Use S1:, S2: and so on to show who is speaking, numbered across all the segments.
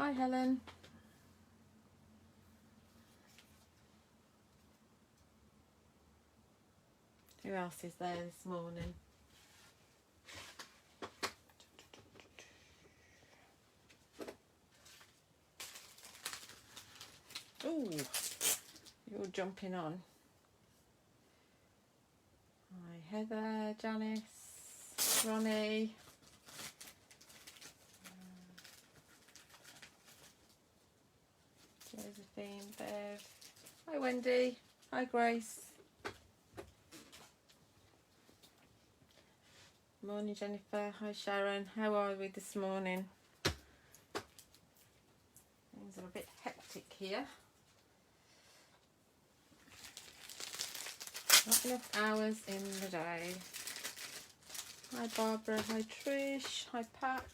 S1: Hi, Helen. Who else is there this morning? Oh, you're jumping on. Hi, Heather, Janice, Ronnie. Josephine, Bev. Hi, Wendy. Hi, Grace. Morning, Jennifer. Hi, Sharon. How are we this morning? Things are a bit hectic here. Not enough hours in the day. Hi, Barbara. Hi, Trish. Hi, Pat.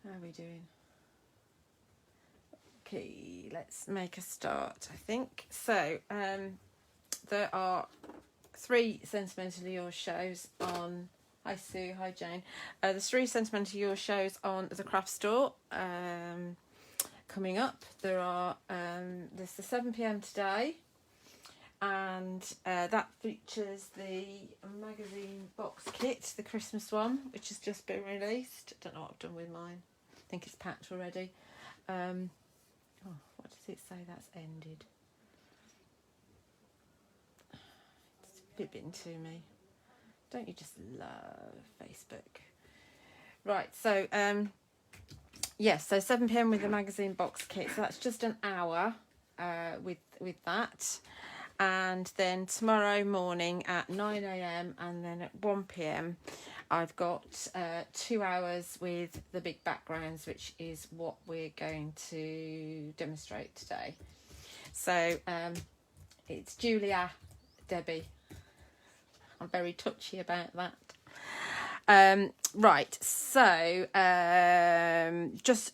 S1: How are we doing? Okay, let's make a start, I think. So, there are 3 Sentimentally Yours shows on... Hi, Sue. Hi, Jane. There's 3 Sentimentally Yours shows on the craft store coming up. There's the 7 p.m. today, and that features the magazine box kit, the Christmas one, which has just been released. I don't know what I've done with mine. I think it's packed already. Oh, what does it say that's ended? It's bibbing to me. Don't you just love Facebook? Right, so yes, so 7 p.m. with the magazine box kit. So that's just an hour with that. And then tomorrow morning at 9 a.m. and then at 1 p.m. I've got 2 hours with the big backgrounds, which is what we're going to demonstrate today. So it's Julia, Debbie. I'm very touchy about that. Right, so I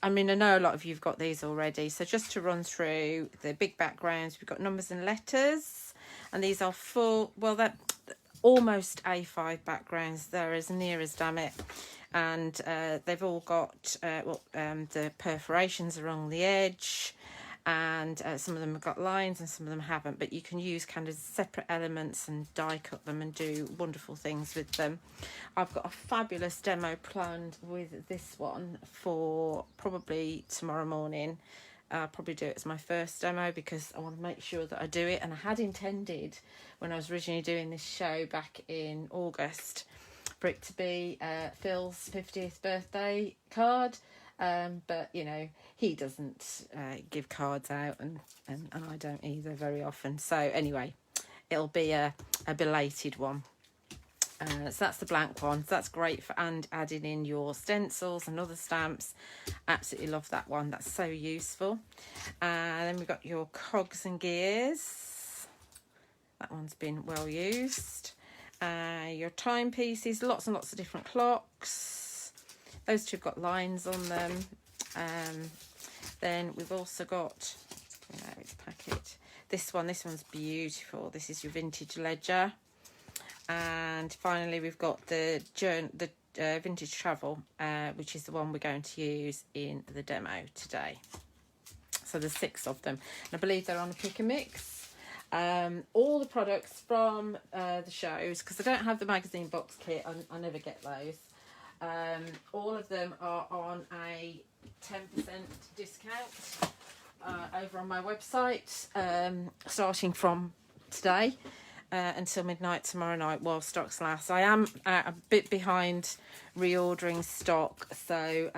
S1: know a lot of you've got these already, so just to run through the big backgrounds, we've got numbers and letters, and these are full, well, they're almost A5 backgrounds, they're as near as damn it, and they've all got the perforations along the edge, and some of them have got lines and some of them haven't, but you can use kind of separate elements and die cut them and do wonderful things with them. I've got a fabulous demo planned with this one for probably tomorrow morning. I'll probably do it as my first demo because I want to make sure that I do it, and I had intended when I was originally doing this show back in August for it to be Phil's 50th birthday card. But you know, he doesn't give cards out, and I don't either very often, so anyway, it'll be a belated one. So that's the blank one. So that's great for adding in your stencils and other stamps. Absolutely love that one, that's so useful. And then we've got your cogs and gears, that one's been well used. Your timepieces, lots and lots of different clocks. Those 2 have got lines on them. Then we've also got, its packet. This one's beautiful. This is your vintage ledger. And finally, we've got the vintage travel, which is the one we're going to use in the demo today. So there's 6 of them. And I believe they're on a pick and mix. All the products from the shows, because I don't have the magazine box kit, I never get those. All of them are on a 10% discount over on my website, starting from today until midnight tomorrow night while stocks last. I am a bit behind reordering stock, so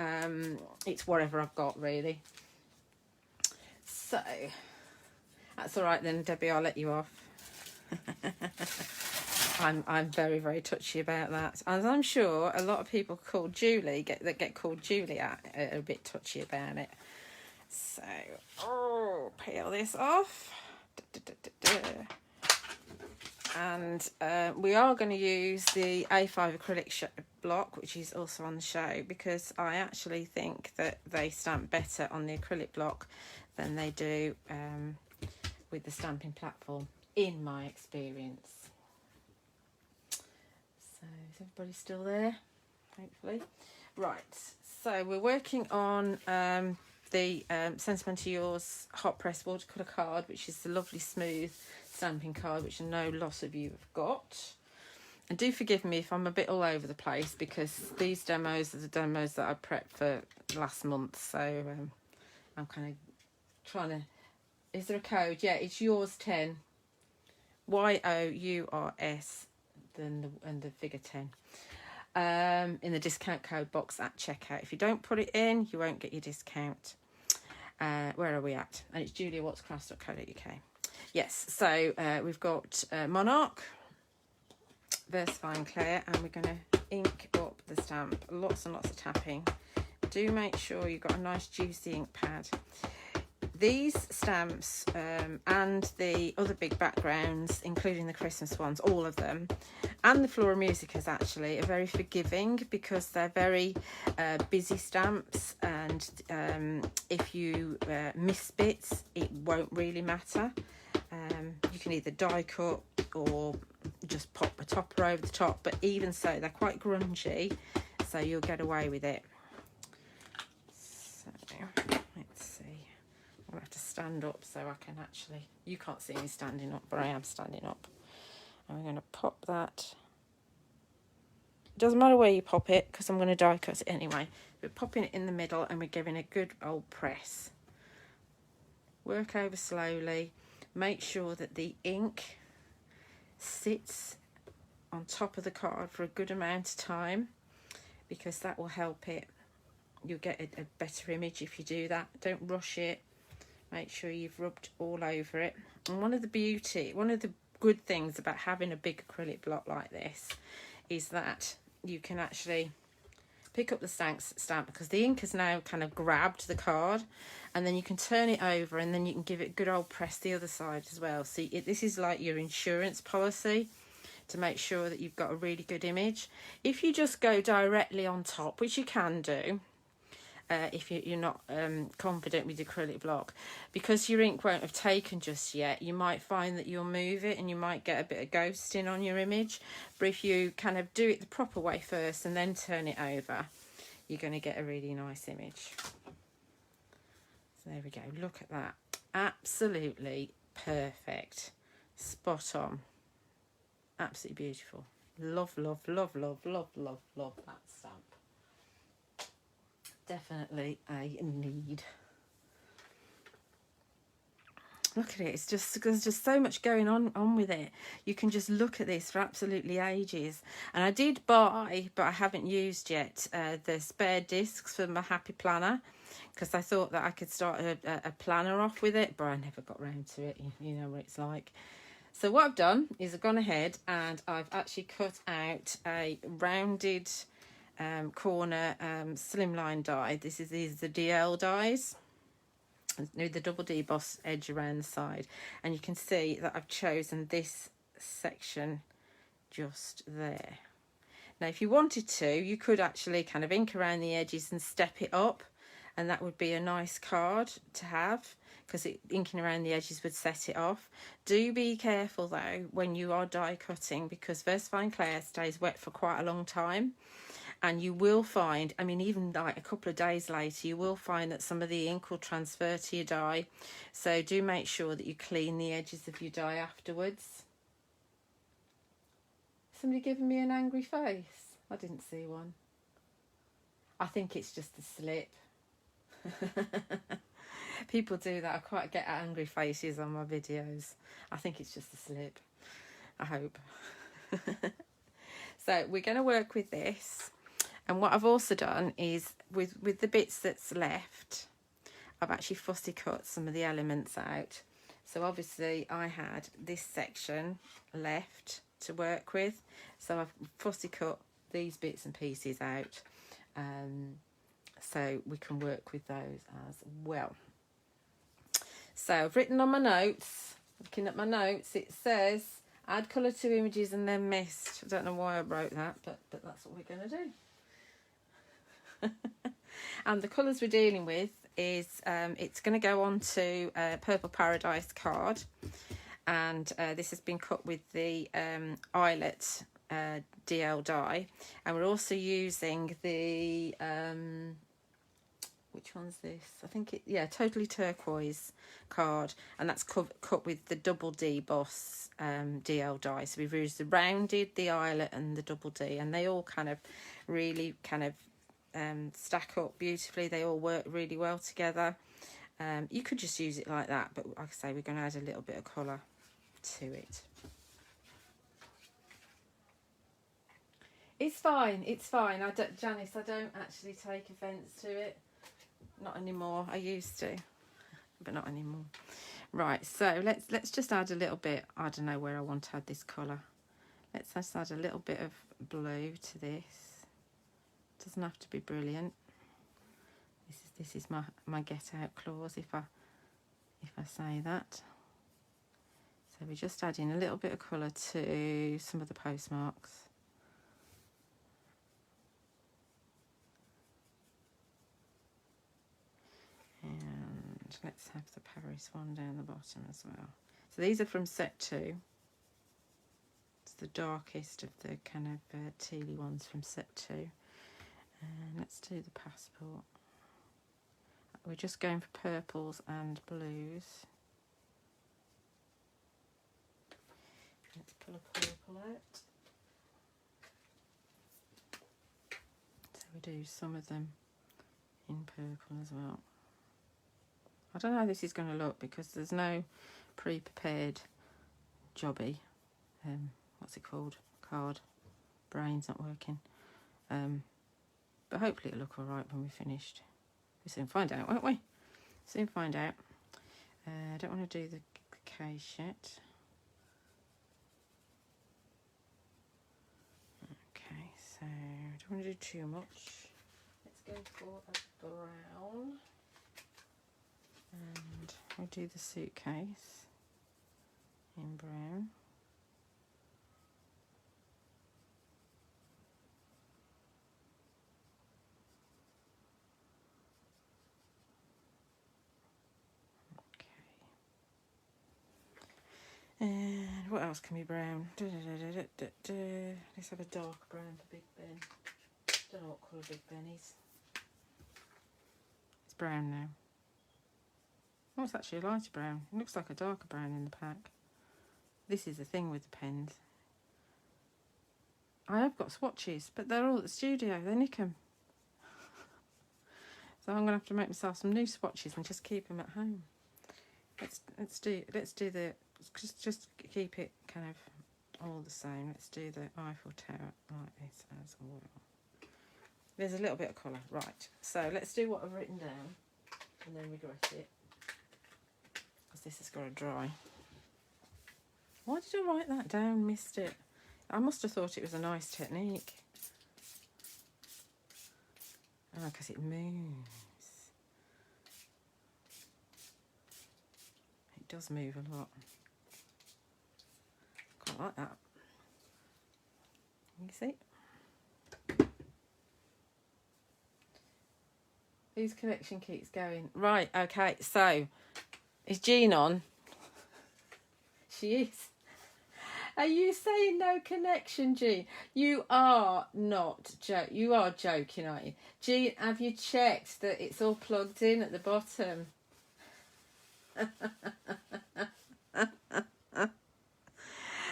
S1: it's whatever I've got really. So that's all right then, Debbie, I'll let you off. I'm very, very touchy about that, and I'm sure a lot of people called Julie that get called Julia are a bit touchy about it. So peel this off. And we are going to use the A5 acrylic block, which is also on the show, because I actually think that they stamp better on the acrylic block than they do with the stamping platform, in my experience. So is everybody still there? Hopefully. Right, so we're working on the Sentimentally Yours hot press watercolour card, which is the lovely smooth stamping card, which I know lots of you have got. And do forgive me if I'm a bit all over the place, because these demos are the demos that I prepped for last month. So I'm kind of trying to... Is there a code? Yeah, it's yours 10. YOURS, then the figure 10. In the discount code box at checkout. If you don't put it in, you won't get your discount. Where are we at? And it's juliawattscrafts.co.uk. Yes, so we've got Monarch, Versafine Clear, and we're going to ink up the stamp. Lots and lots of tapping. Do make sure you've got a nice juicy ink pad. These stamps and the other big backgrounds, including the Christmas ones, all of them, and the Flora Musicas actually, are very forgiving, because they're very busy stamps, and if you miss bits, it won't really matter. You can either die cut or just pop a topper over the top, but even so, they're quite grungy, so you'll get away with it. So let's see. I'll have to stand up so I can actually... You can't see me standing up, but I am standing up. And we're going to pop that. It doesn't matter where you pop it, because I'm going to die cut it anyway. We're popping it in the middle, and we're giving a good old press. Work over slowly. Make sure that the ink sits on top of the card for a good amount of time, because that will help it. You'll get a better image if you do that. Don't rush it. Make sure you've rubbed all over it. And one of the good things about having a big acrylic block like this is that you can actually pick up the stamp, because the ink has now kind of grabbed the card, and then you can turn it over, and then you can give it a good old press the other side as well. So this is like your insurance policy to make sure that you've got a really good image. If you just go directly on top, which you can do, if you're not confident with the acrylic block, because your ink won't have taken just yet, you might find that you'll move it and you might get a bit of ghosting on your image. But if you kind of do it the proper way first and then turn it over, you're going to get a really nice image. So there we go. Look at that. Absolutely perfect. Spot on. Absolutely beautiful. Love, love, love, love, love, love, love that stamp. Definitely a need. Look at it. It's just, there's just so much going on with it. You can just look at this for absolutely ages. And I did buy, but I haven't used yet, the spare discs for my Happy Planner, because I thought that I could start a planner off with it, but I never got round to it. You know what it's like. So what I've done is I've gone ahead and I've actually cut out a rounded corner slimline die. These are the DL dies with the double D boss edge around the side, and you can see that I've chosen this section just there. Now if you wanted to, you could actually kind of ink around the edges and step it up, and that would be a nice card to have, because inking around the edges would set it off. Do be careful though when you are die cutting, because Versafine Clear stays wet for quite a long time. And you will find, I mean, even like a couple of days later, you will find that some of the ink will transfer to your die. So do make sure that you clean the edges of your die afterwards. Somebody giving me an angry face? I didn't see one. I think it's just a slip. People do that. I quite get angry faces on my videos. I think it's just a slip. I hope. So we're going to work with this. And what I've also done is, with the bits that's left, I've actually fussy cut some of the elements out. So obviously I had this section left to work with, so I've fussy cut these bits and pieces out, so we can work with those as well. So I've written on my notes, looking at my notes, it says Add colour to images and then mist. I don't know why I wrote that, but that's what we're going to do. And the colours we're dealing with is, it's going to go on to Purple Paradise card. And this has been cut with the eyelet DL die. And we're also using the, which one's this? I think it, yeah, Totally Turquoise card. And that's cut with the double D Boss DL die. So we've used the rounded, the eyelet and the double D. And they all kind of really kind of stack up beautifully. They all work really well together. You could just use it like that, but like I say, we're going to add a little bit of colour to it. It's fine, it's fine. Janice, I don't actually take offence to it. Not anymore. I used to, but not anymore. Right, so let's just add a little bit. I don't know where I want to add this colour. Let's just add a little bit of blue to this. Doesn't have to be brilliant. This is my get out clause if I say that. So we're just adding a little bit of colour to some of the postmarks. And let's have the Paris one down the bottom as well. So these are from set 2. It's the darkest of the kind of tealy ones from set 2. And let's do the passport. We're just going for purples and blues. Let's pull a purple out. So we do some of them in purple as well. I don't know how this is going to look because there's no pre-prepared jobby. What's it called? Card. Brain's not working. But hopefully it'll look alright when we're finished. We'll soon find out, won't we? Soon find out. I don't want to do the case yet. Okay, so I don't want to do too much. Let's go for a brown. And we'll do the suitcase in brown. And what else can be brown? Let's have a dark brown for Big Ben. Don't know what colour Big Ben is. It's brown now. Oh, it's actually a lighter brown. It looks like a darker brown in the pack. This is the thing with the pens. I have got swatches, but they're all at the studio. They nick them. So I'm going to have to make myself some new swatches and just keep them at home. Let's do the... Just keep it kind of all the same. Let's do the Eiffel Tower like this as well. There's a little bit of colour. Right, so let's do what I've written down and then regret it. Because this has got to dry. Why did I write that down? Missed it. I must have thought it was a nice technique. Oh, because it moves. It does move a lot. Quite like that. You see? Whose connection keeps going? Right, okay, so is Jean on? She is. Are you saying no connection, Jean? You are not you are joking, aren't you? Jean, have you checked that it's all plugged in at the bottom?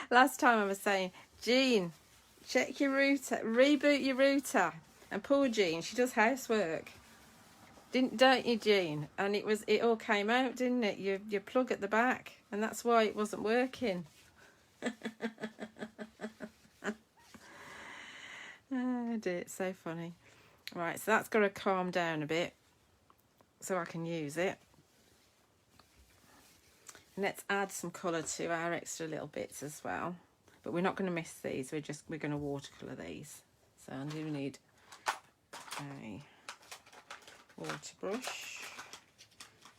S1: Last time I was saying, Jean, check your router, reboot your router. And poor Jean, she does housework. Don't you, Jean? And it all came out, didn't it? Your plug at the back, and that's why it wasn't working. Oh dear, it's so funny. Right, so that's got to calm down a bit so I can use it. And let's add some colour to our extra little bits as well. But we're not going to miss these. We're going to watercolour these. So I do need a water brush.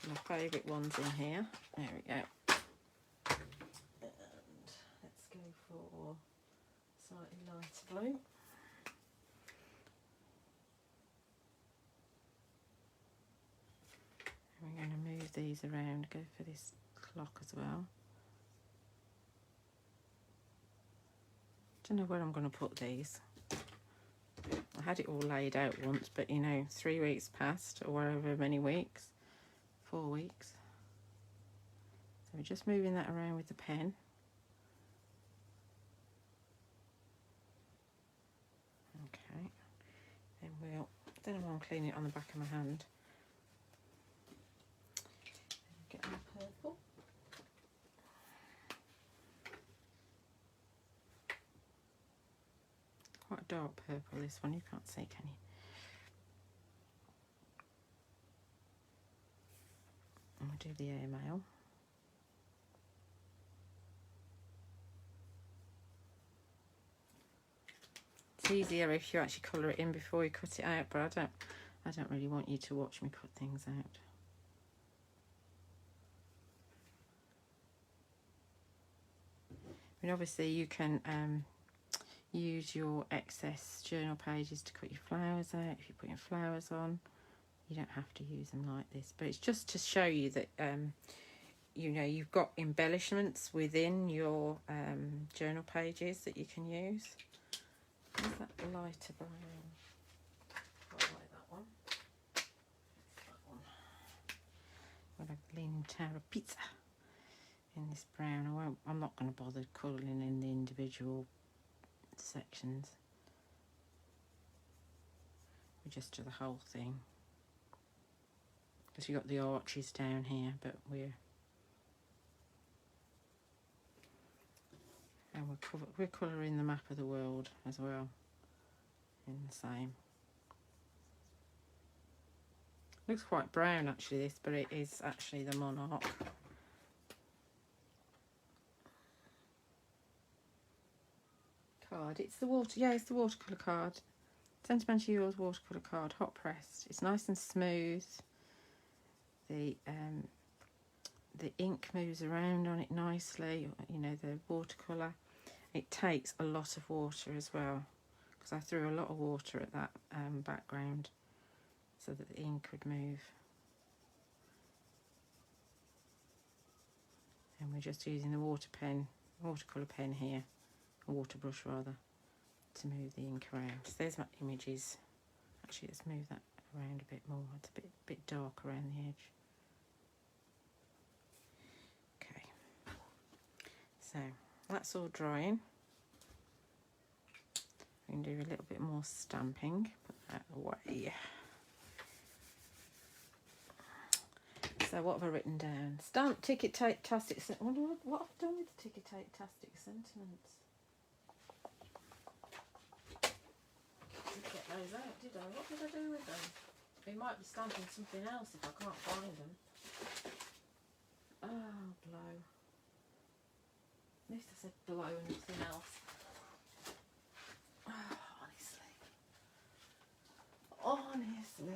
S1: My favourite one's in here. There we go. And let's go for slightly lighter blue. And we're going to move these around, go for this clock as well. Don't know where I'm going to put these. I had it all laid out once, but you know, 3 weeks passed, or however many weeks, 4 weeks. So we're just moving that around with the pen. Okay, then I'm cleaning it on the back of my hand. Get my purple. Quite a dark purple, this one, you can't see, can you? And we'll do the airmail. It's easier if you actually colour it in before you cut it out, but I don't really want you to watch me cut things out. I mean, obviously you can use your excess journal pages to cut your flowers out. If you're putting flowers on, you don't have to use them like this, but it's just to show you that you know, you've got embellishments within your journal pages that you can use. Where's that lighter brown? Quite like that one. That one. Got a Leaning Tower of Pizza in this brown. I'm not going to bother colouring in the individual sections. We just do the whole thing. Because you've got the arches down here, but we're colouring the map of the world as well in the same. Looks quite brown actually, this, but it is actually the monarch. Card. It's the it's the watercolour card. Sentimentally Yours watercolour card, hot pressed. It's nice and smooth. The ink moves around on it nicely. You know, the watercolour. It takes a lot of water as well, because I threw a lot of water at that background so that the ink would move. And we're just using the watercolour pen here, a water brush rather, to move the ink around. So there's my images. Actually, let's move that around a bit more. It's a bit dark around the edge. Okay, so that's all drying. We can do a little bit more stamping. Put that away. So what have I written down? Stamp, ticket, tape, tastic. What have I done with the ticket, tape, tastic sentiments? Didn't get those out, did I? What did I do with them? We might be stamping something else if I can't find them. Oh, blow. At least I said blow and nothing else. Oh, honestly.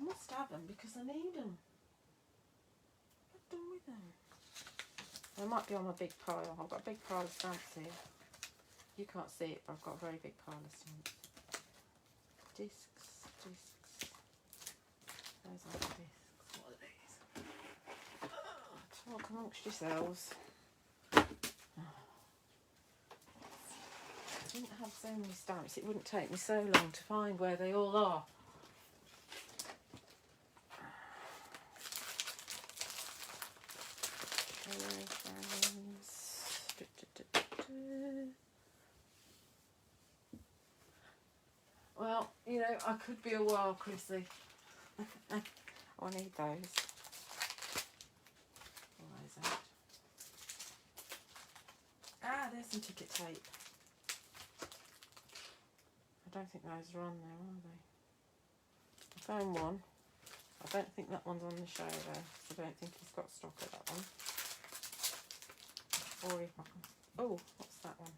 S1: I must have them because I need them. What have I done with them? They might be on my big pile. I've got a big pile of stamps here. You can't see it, but I've got a very big pile of stamps. Discs. Those are the discs. What are these? Talk amongst yourselves. If I didn't have so many stamps, it wouldn't take me so long to find where they all are. Well, you know, I could be a while, Chrissy. I need those. Pull those out. Ah, there's some ticket tape. I don't think those are on there, are they? I found one. I don't think that one's on the show though, so I don't think he's got stock of that one. Or if I can... Oh, what's that one?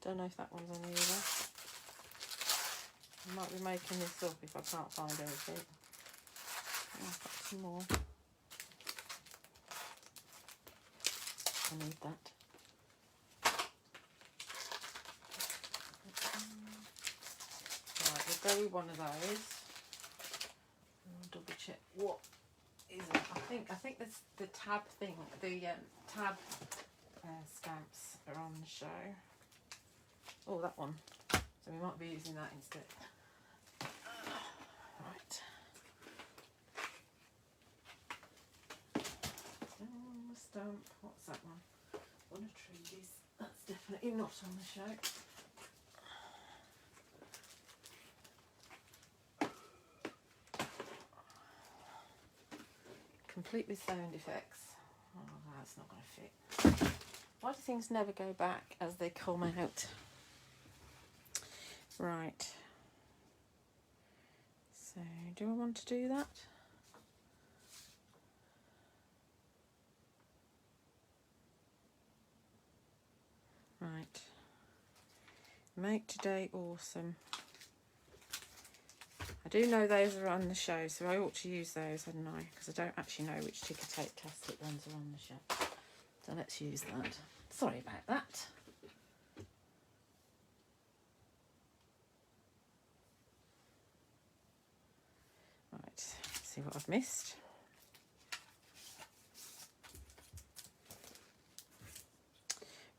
S1: Don't know if that one's on either. I might be making this up if I can't find anything. Oh, I've got some more. I need that. Right, we'll go with one of those. I'll double check what is it. I think that's the tab thing. The tab stamps are on the show. Oh, that one. So we might be using that instead. Right. Stamp. What's that one? One of Trudy's. That's definitely not on the show. Complete with sound effects. Oh, that's not going to fit. Why do things never go back as they come out? Right. So, do I want to do that? Right. Make today awesome. I do know those are on the show, so I ought to use those, hadn't I? Because I don't actually know which ticker tape plastic ones are on the show. So let's use that. Sorry about that. Right, let's see what I've missed.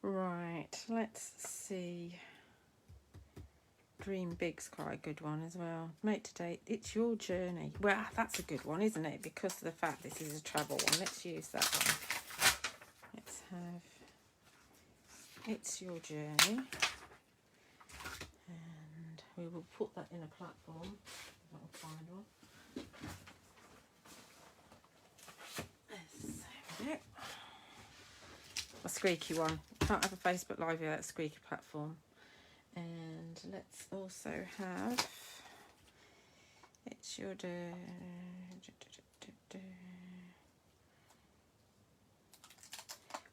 S1: Right, let's see. Dream Big's quite a good one as well. Make today, it's your journey. Well, that's a good one, isn't it? Because of the fact this is a travel one. Let's use that one. Let's have It's Your Journey. And we will put that in a platform. If I can find one. There we go. A squeaky one. Can't have a Facebook Live without a squeaky platform. And let's also have It's Your Day.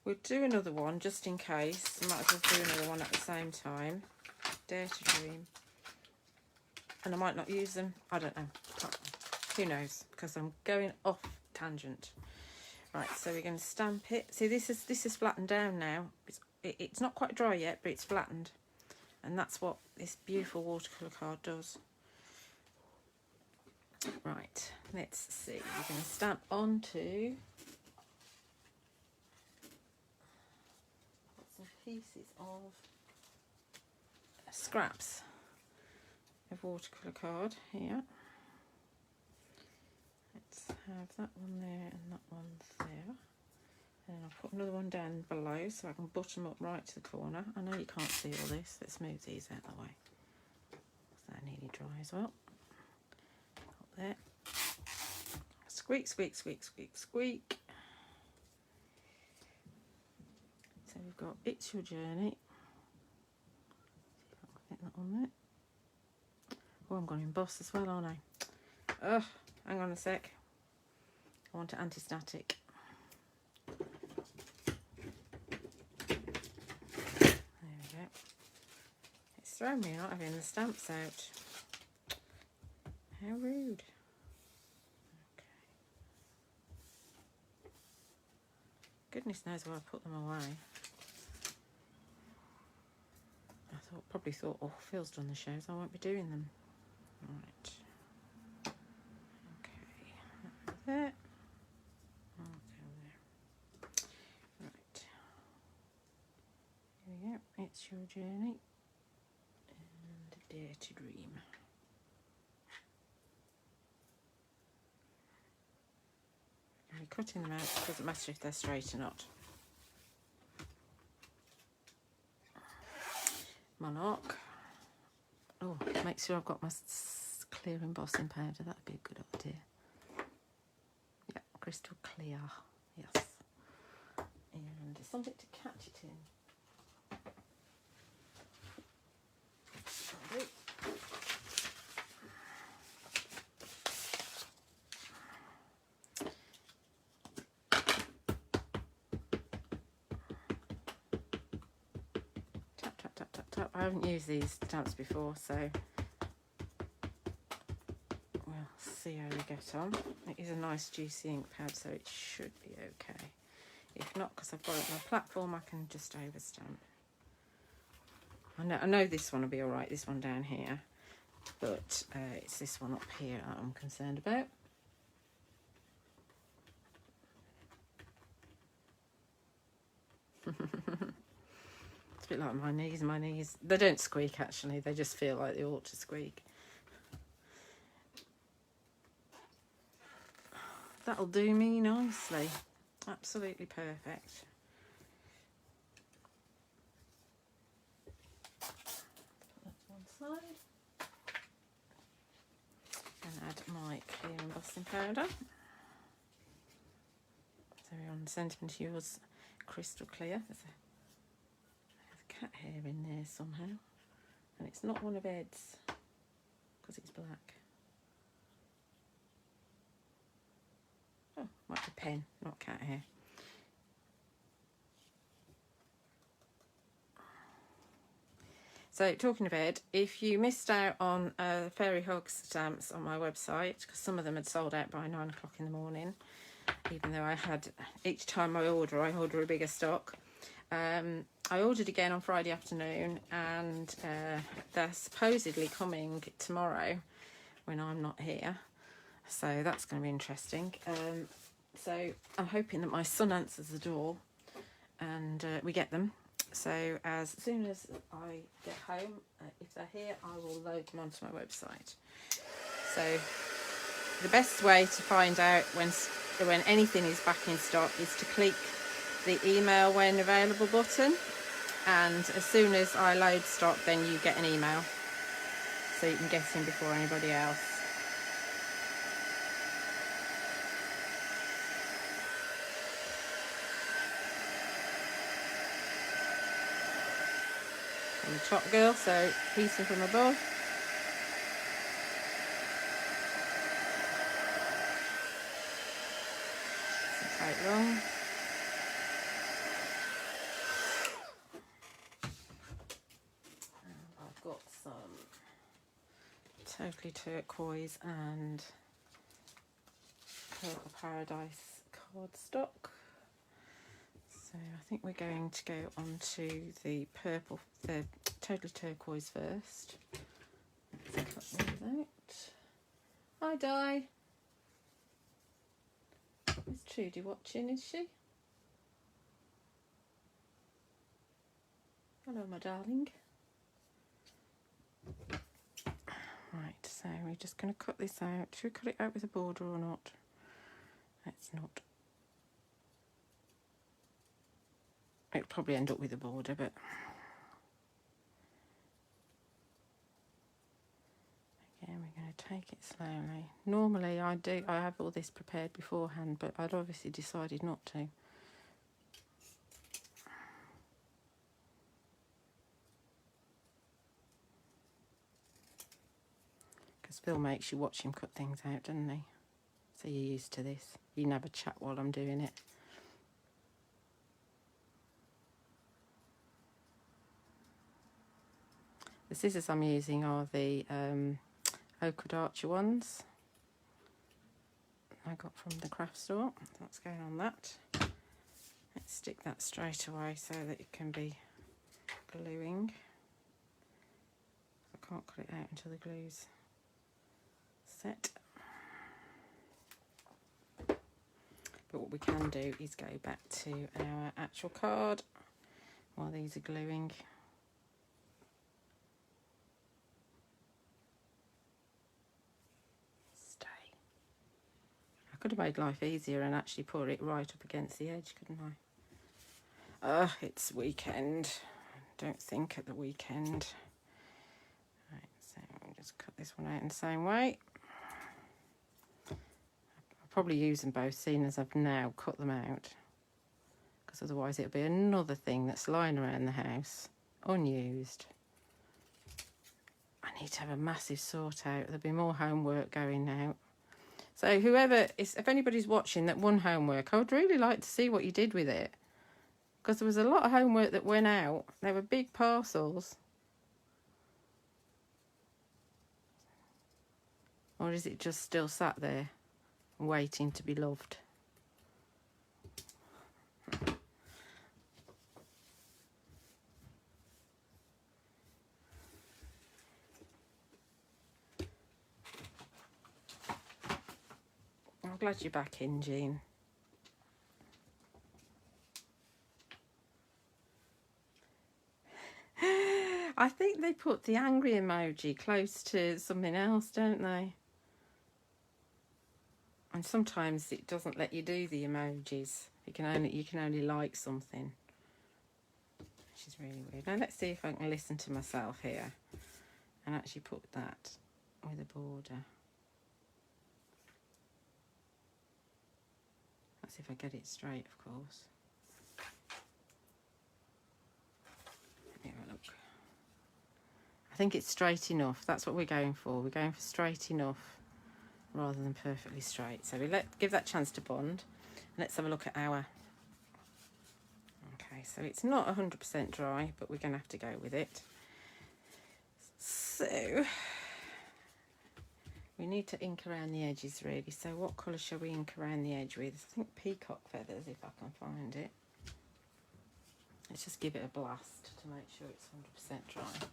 S1: We'll do another one just in case. Might as well do another one at the same time. Dare to Dream. And I might not use them. I don't know. Who knows? Because I'm going off tangent. Right, so we're going to stamp it. See, this is flattened down now. It's not quite dry yet, but it's flattened. And that's what this beautiful watercolour card does. Right, let's see. We're going to stamp onto some pieces of scraps of watercolour card here. Let's have that one there and that one there. And I'll put another one down below so I can button up right to the corner. I know you can't see all this. Let's move these out of the way. So they're nearly dry as well. Up there. Squeak, squeak, squeak, squeak, squeak. So we've got It's Your Journey. See if I can get that on there. Oh, I'm going to emboss as well, aren't I? Ugh, hang on a sec. I want it anti-static. Thrown me not having the stamps out. How rude. Okay. Goodness knows where I put them away. I probably thought, oh, Phil's done the shows, I won't be doing them. Right. Okay. There. Okay, there. Right. Here we go. It's Your Journey. Dare to Dream. And we're cutting them out. It doesn't matter if they're straight or not. Monarch. Oh, make sure I've got my clear embossing powder. That'd be a good idea. Yeah, crystal clear. Yes. And something to catch it in. Tap, tap, tap, tap, tap. I haven't used these stamps before, so we'll see how they get on. It is a nice juicy ink pad, so it should be okay. If not, because I've got it on a platform, I can just overstamp. I know this one will be all right, this one down here, but it's this one up here that I'm concerned about. It's a bit like my knees. My knees, they don't squeak actually, they just feel like they ought to squeak. That'll do me nicely. Absolutely perfect. Put that to one side. And add my clear embossing powder. So we're on Sentimentally Yours Crystal Clear. There's a cat hair in there somehow. And it's not one of Ed's, because it's black. Oh, might be pen, not cat hair. So, talking of Ed, if you missed out on Fairy Hugs stamps on my website, because some of them had sold out by 9 o'clock in the morning, even though I had, each time I order a bigger stock. I ordered again on Friday afternoon, and they're supposedly coming tomorrow when I'm not here. So that's going to be interesting. So I'm hoping that my son answers the door and we get them. So as soon as I get home, if they're here, I will load them onto my website. So the best way to find out when anything is back in stock is to click the email when available button, and as soon as I load stock, then you get an email, so you can get in before anybody else. I'm a top girl, so piecing from above. Doesn't take long. And I've got some Totally Turquoise and Purple Paradise cardstock. So I think we're going to go on to the Totally Turquoise first. Let's cut these out. Hi, Di. Is Trudy watching, is she? Hello, my darling. Right, so we're just going to cut this out. Should we cut it out with a border or not? Let's not. It'll probably end up with a border, but again, we're going to take it slowly. Normally I have all this prepared beforehand, but I'd obviously decided not to. Because Phil makes you watch him cut things out, doesn't he? So you're used to this. You can have a chat while I'm doing it. The scissors I'm using are the Oakwood Archer ones I got from the craft store. That's going on that. Let's stick that straight away so that it can be gluing. I can't cut it out until the glue's set. But what we can do is go back to our actual card while these are gluing. Could have made life easier and actually put it right up against the edge, couldn't I? It's weekend. Don't think at the weekend. Right, so we'll just cut this one out in the same way. I'll probably use them both, seeing as I've now cut them out, because otherwise it'll be another thing that's lying around the house, unused. I need to have a massive sort out. There'll be more homework going out. So if anybody's watching that won homework, I would really like to see what you did with it. Because there was a lot of homework that went out. They were big parcels. Or is it just still sat there, waiting to be loved? glad you're back in, Jean. I think they put the angry emoji close to something else, don't they? And sometimes it doesn't let you do the emojis. You can only like something, which is really weird. Now let's see if I can listen to myself here and actually put that with a border. Let's see if I get it straight, of course. Here, look. I think it's straight enough. That's what we're going for. We're going for straight enough rather than perfectly straight. So we give that chance to bond. Let's have a look at our... Okay, so it's not 100% dry, but we're going to have to go with it. So we need to ink around the edges, really. So what colour shall we ink around the edge with? I think peacock feathers, if I can find it. Let's just give it a blast to make sure it's 100% dry.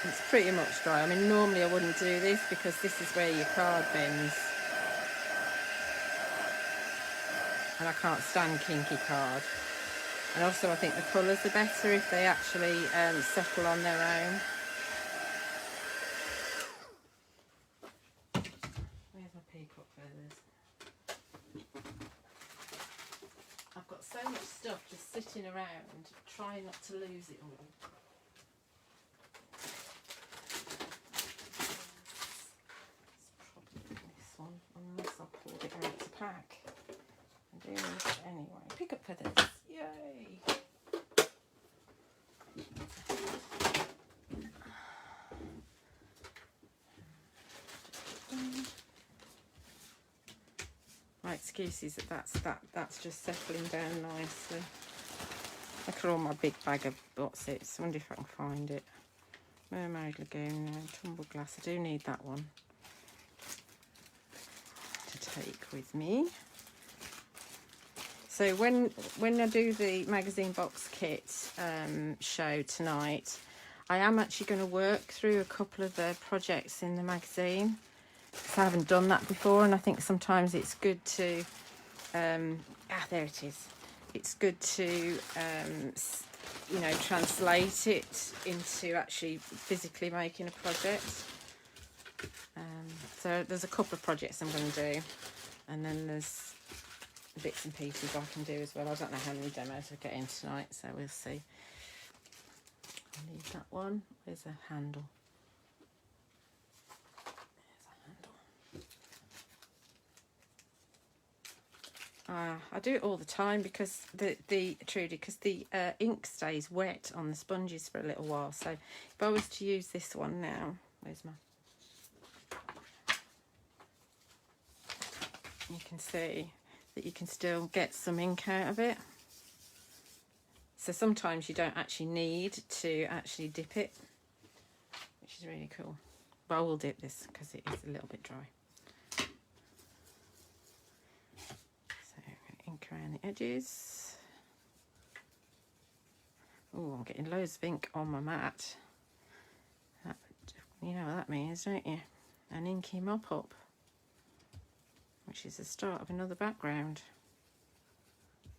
S1: It's pretty much dry. I mean, normally I wouldn't do this because this is where your card bends. And I can't stand kinky card. And also I think the colours are better if they actually settle on their own. Where's my peacock feathers? I've got so much stuff just sitting around, trying not to lose it all. Unless I pulled it out to pack. I'm doing this anyway. Pick up feathers. Yay! My excuse is that's just settling down nicely. Look at all my big bag of botsits. I wonder if I can find it. Mermaid Lagoon, tumble glass. I do need that one take with me. So when I do the magazine box kit show tonight, I am actually going to work through a couple of the projects in the magazine because I haven't done that before, and I think sometimes it's good to there it is. It's good to you know, translate it into actually physically making a project. So there's a couple of projects I'm going to do, and then there's bits and pieces I can do as well. I don't know how many demos I get in tonight, so we'll see. I'll leave that one. There's a handle. I do it all the time because the ink stays wet on the sponges for a little while. So if I was to use this one now, where's my... You can see that you can still get some ink out of it. So sometimes you don't actually need to actually dip it, which is really cool. But I will dip this because it is a little bit dry. So I'm going to ink around the edges. Oh, I'm getting loads of ink on my mat. That, you know what that means, don't you? An inky mop-up, which is the start of another background,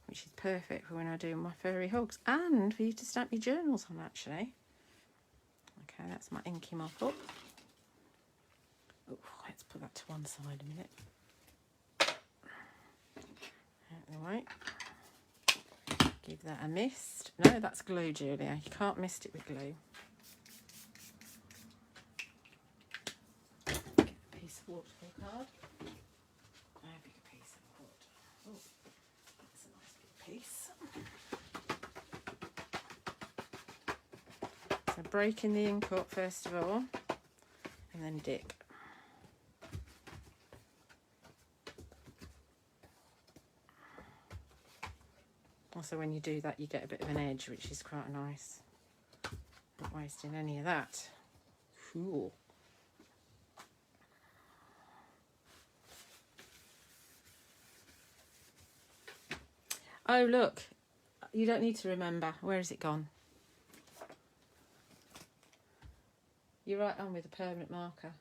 S1: which is perfect for when I do my furry hugs and for you to stamp your journals on, actually. Okay, that's my inky mop-up. Oh, let's put that to one side a minute. Out the way. Give that a mist. No, that's glue, Julia. You can't mist it with glue. Get a piece of watercolor card. A big piece of wood. Oh, that's a nice big piece. So breaking the ink up first of all, and then dip. Also, when you do that, you get a bit of an edge, which is quite nice. Not wasting any of that. Cool. Oh, look. You don't need to remember. Where has it gone? You're right on with a permanent marker.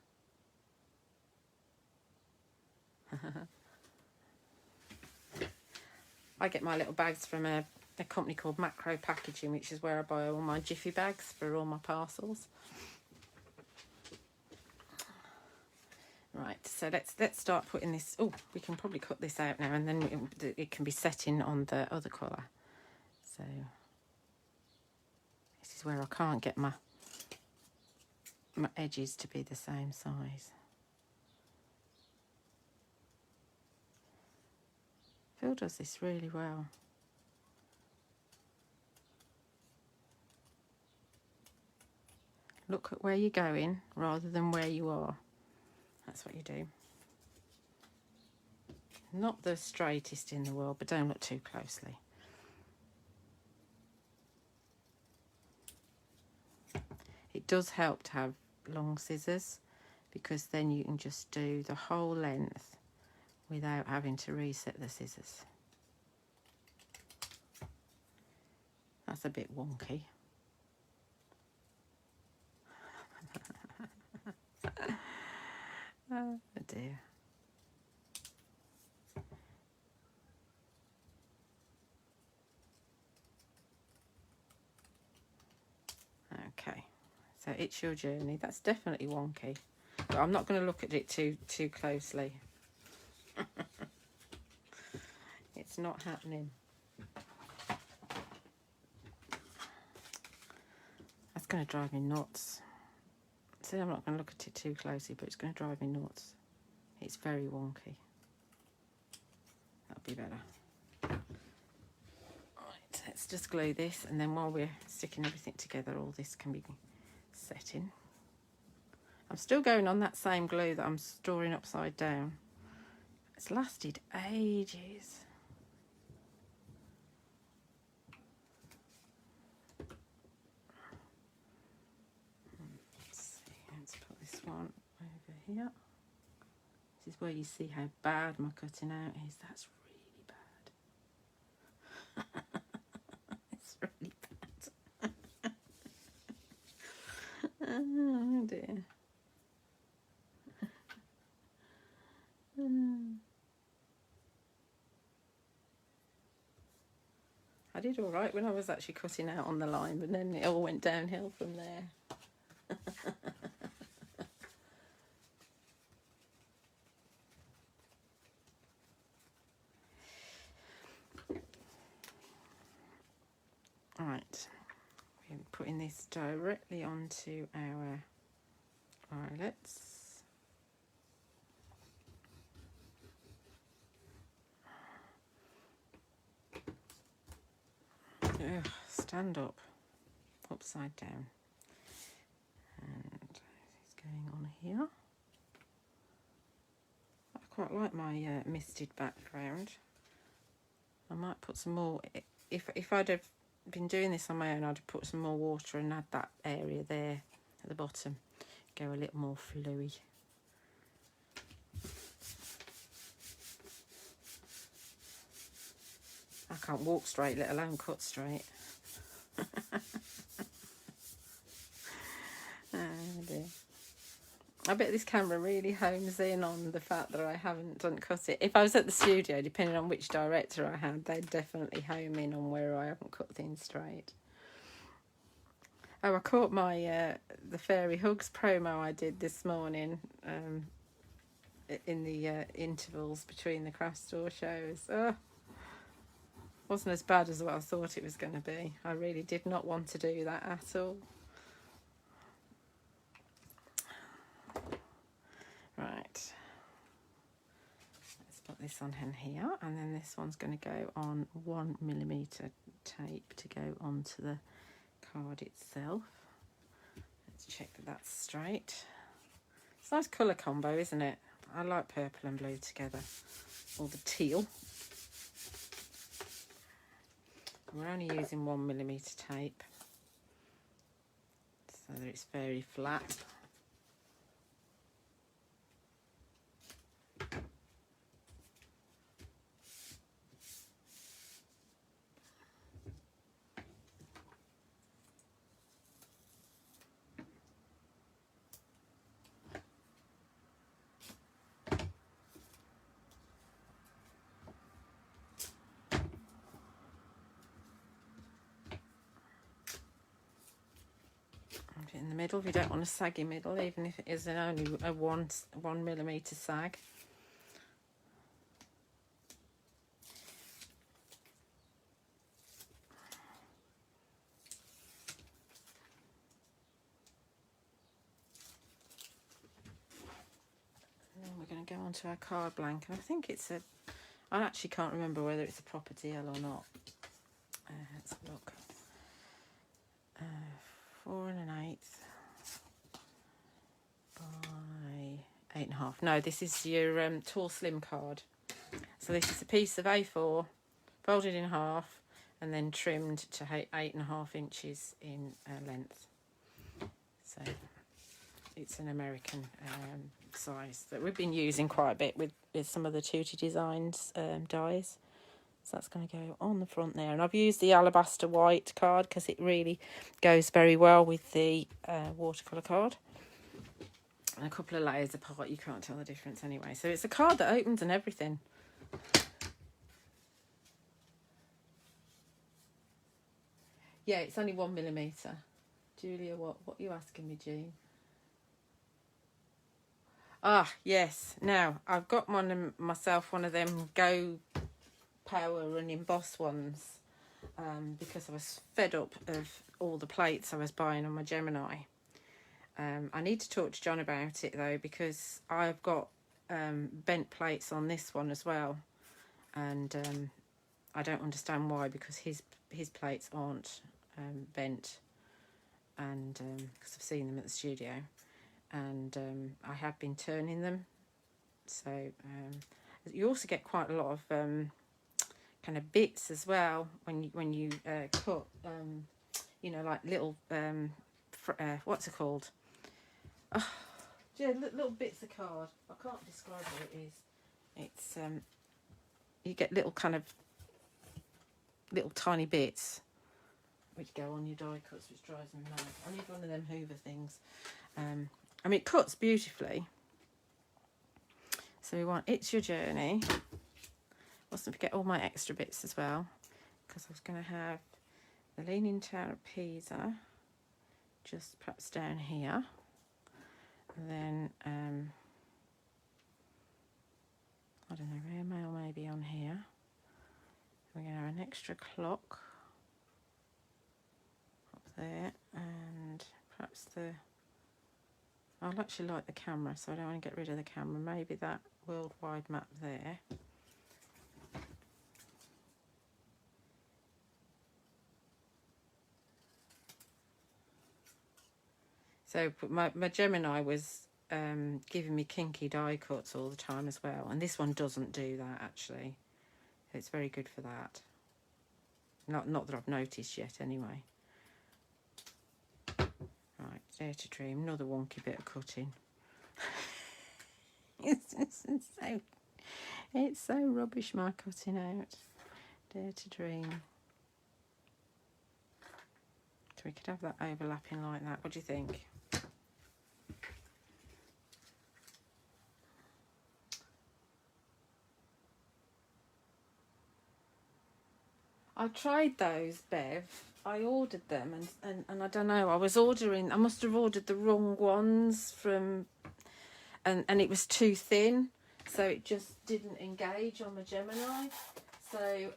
S1: I get my little bags from a company called Macro Packaging, which is where I buy all my Jiffy bags for all my parcels. Right, so let's start putting this. Oh, we can probably cut this out now, and then it can be setting on the other colour. So this is where I can't get my edges to be the same size. Phil does this really well. Look at where you're going rather than where you are. That's what you do. Not the straightest in the world, but don't look too closely. It does help to have long scissors, because then you can just do the whole length without having to reset the scissors. That's a bit wonky. Oh dear. Okay, so it's your journey. That's definitely wonky, but I'm not going to look at it too closely. It's not happening. That's going to drive me nuts. See, I'm not going to look at it too closely, but it's going to drive me nuts. It's very wonky. That'll be better. Right, let's just glue this, and then while we're sticking everything together, all this can be setting. I'm still going on that same glue that I'm storing upside down. It's lasted ages. Let's put this one over here. This is where you see how bad my cutting out is. That's really bad. It's really bad. Oh dear. I did all right when I was actually cutting out on the line, but then it all went downhill from there. Right, we're putting this directly onto our eyelets. Ugh, stand up, upside down. And it's going on here. I quite like my misted background. I might put some more. If I'd have been doing this on my own, I'd have put some more water and add that area there at the bottom. Go a little more fluey. I can't walk straight, let alone cut straight. Oh dear. I bet this camera really homes in on the fact that I haven't cut it. If I was at the studio, depending on which director I had, they'd definitely home in on where I haven't cut things straight. Oh, I caught my the Fairy Hugs promo I did this morning in the intervals between the craft store shows. Oh, wasn't as bad as what I thought it was going to be. I really did not want to do that at all. Right, let's put this on in here, and then this one's going to go on 1mm tape to go onto the card itself. Let's check that that's straight. It's a nice colour combo, isn't it? I like purple and blue together, or the teal. We're only using 1mm tape, so that it's very flat. Put it in the middle if you don't want a saggy middle, even if it is only a 1mm sag. And then we're going to go on to our card blank, and I think it's I actually can't remember whether it's a proper deal or not. Let's look. 4 1/8 by 8.5. No, this is your tall slim card. So this is a piece of A4 folded in half and then trimmed to 8.5 inches in length. So it's an American size that we've been using quite a bit with some of the Tutti Designs dies. So that's going to go on the front there. And I've used the alabaster white card because it really goes very well with the watercolour card. And a couple of layers apart, you can't tell the difference anyway. So it's a card that opens and everything. Yeah, it's only 1mm. Julia, what are you asking me, Jean? Ah, yes. Now, I've got myself one of them Go Power and Emboss ones because I was fed up of all the plates I was buying on my Gemini. I need to talk to John about it though, because I've got bent plates on this one as well, and I don't understand why, because his plates aren't bent, and because I've seen them at the studio, and I have been turning them. So you also get quite a lot of kind of bits as well when you cut, you know, like little what's it called? Oh, yeah, little bits of card. I can't describe what it is. It's you get little kind of little tiny bits which go on your die cuts, which drives me mad. I need one of them Hoover things. I mean, it cuts beautifully. So we want It's Your Journey. Mustn't forget all my extra bits as well, because I was going to have the Leaning Tower of Pisa just perhaps down here. And then, I don't know, rare mail maybe on here. We're going to have an extra clock up there, and perhaps I'd actually like the camera, so I don't want to get rid of the camera. Maybe that worldwide map there. So my Gemini was giving me kinky die cuts all the time as well, and this one doesn't do that actually. It's very good for that. Not that I've noticed yet Anyway. Right, Dare to Dream, another wonky bit of cutting. It's so rubbish, my cutting out. Dare to Dream. So we could have that overlapping like that. What do you think? I tried those, Bev. I ordered them, and I don't know, I must have ordered the wrong ones from, and it was too thin, so it just didn't engage on the Gemini. So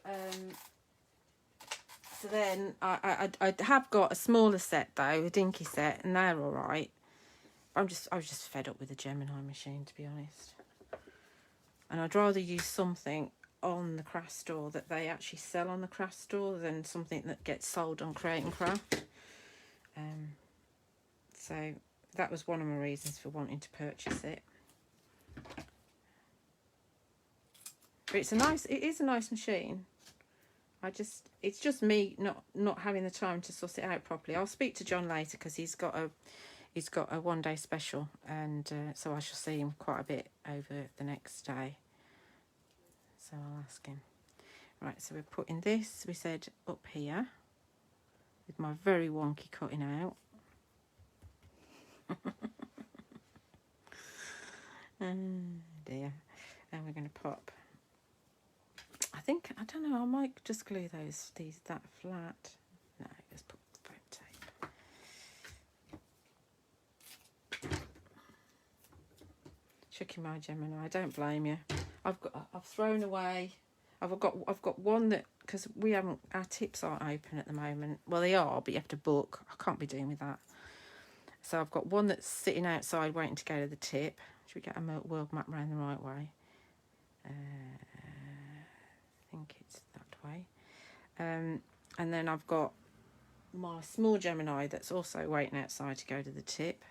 S1: so then I have got a smaller set though, a dinky set, and they're all right. I was just fed up with the Gemini machine, to be honest, and I'd rather use something on the craft store that they actually sell on the craft store than something that gets sold on Create and Craft. So that was one of my reasons for wanting to purchase it. But it is a nice machine. It's just me not having the time to suss it out properly. I'll speak to John later, because he's got a one-day special, and so I shall see him quite a bit over the next day. So I'll ask him. Right, so we're putting this, we said, up here with my very wonky cutting out. Dear. And we're going to pop. I don't know, I might just glue that flat. No, let's put foam tape. Chucking my Gemini. I don't blame you. I've thrown away. I've got one that, because our tips aren't open at the moment. Well, they are, but you have to book. I can't be doing with that. So I've got one that's sitting outside waiting to go to the tip. Should we get a world map around the right way? I think it's that way. And then I've got my small Gemini that's also waiting outside to go to the tip,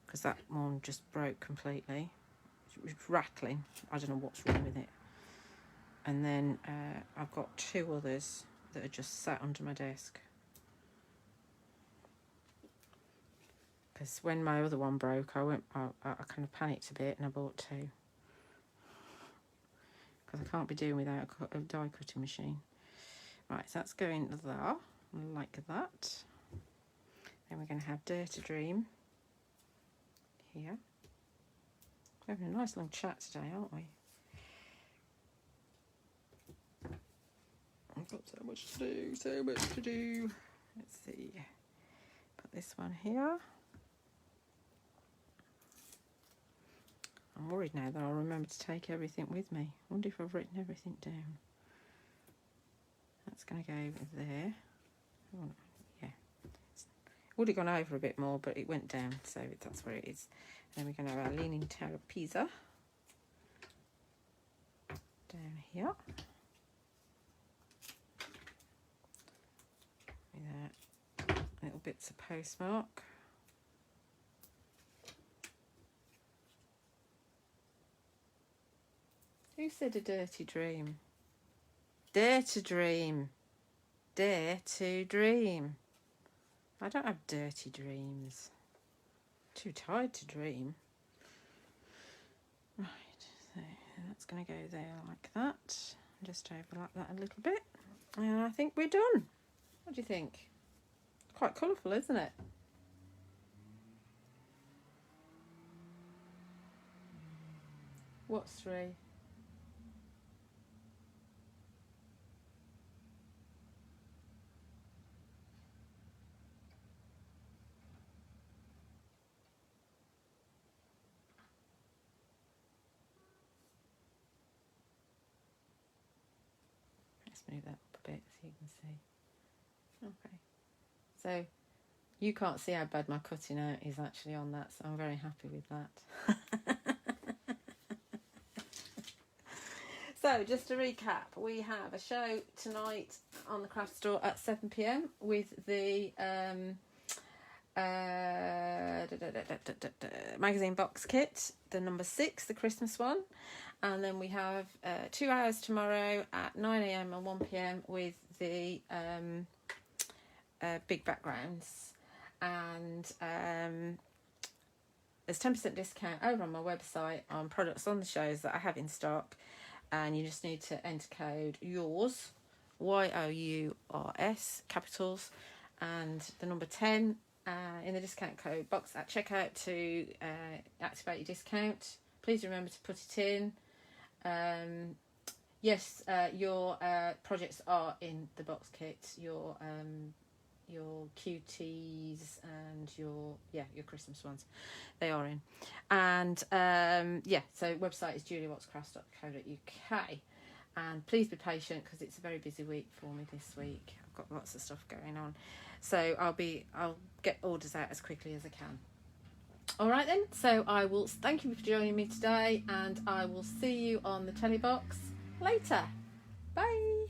S1: because that one just broke completely. It was rattling. I don't know what's wrong with it. And then I've got two others that are just sat under my desk. Because when my other one broke, I kind of panicked a bit and I bought two. Because I can't be doing without a die cutting machine. Right, so that's going there, like that. Then we're going to have Dirty Dream here. We're having a nice long chat today, aren't we? I've got so much to do, so much to do. Let's see. Put this one here. I'm worried now that I'll remember to take everything with me. I wonder if I've written everything down. That's going to go over there. Oh, yeah. It would have gone over a bit more, but it went down, so that's where it is. And then we're going to have our Leaning Tower of Pisa down here. With little bits of postmark. Who said a dirty dream? Dare to dream. Dare to dream. I don't have dirty dreams. Too tired to dream. Right, so that's going to go there like that. Just overlap that a little bit. And I think we're done. What do you think? Quite colourful, isn't it? What's 3? Let's move that up a bit so you can see. Okay. So you can't see how bad my cutting out is actually on that, so I'm very happy with that. So just to recap, we have a show tonight on the craft store at 7 p.m. with the magazine box kit, the number 6, the Christmas one. And then we have 2 hours tomorrow at 9 a.m. and 1 p.m. with the big backgrounds. And there's 10% discount over on my website on products on the shows that I have in stock. And you just need to enter code YOURS, YOURS, capitals, and the number 10 in the discount code box at checkout to activate your discount. Please remember to put it in. Yes, your projects are in the box kit. Your QTs and your Christmas ones, they are in. And so website is juliewattscrafts.co.uk, and please be patient because it's a very busy week for me this week. I've got lots of stuff going on, so I'll get orders out as quickly as I can. All right then, so I will thank you for joining me today, and I will see you on the telly box later. Bye.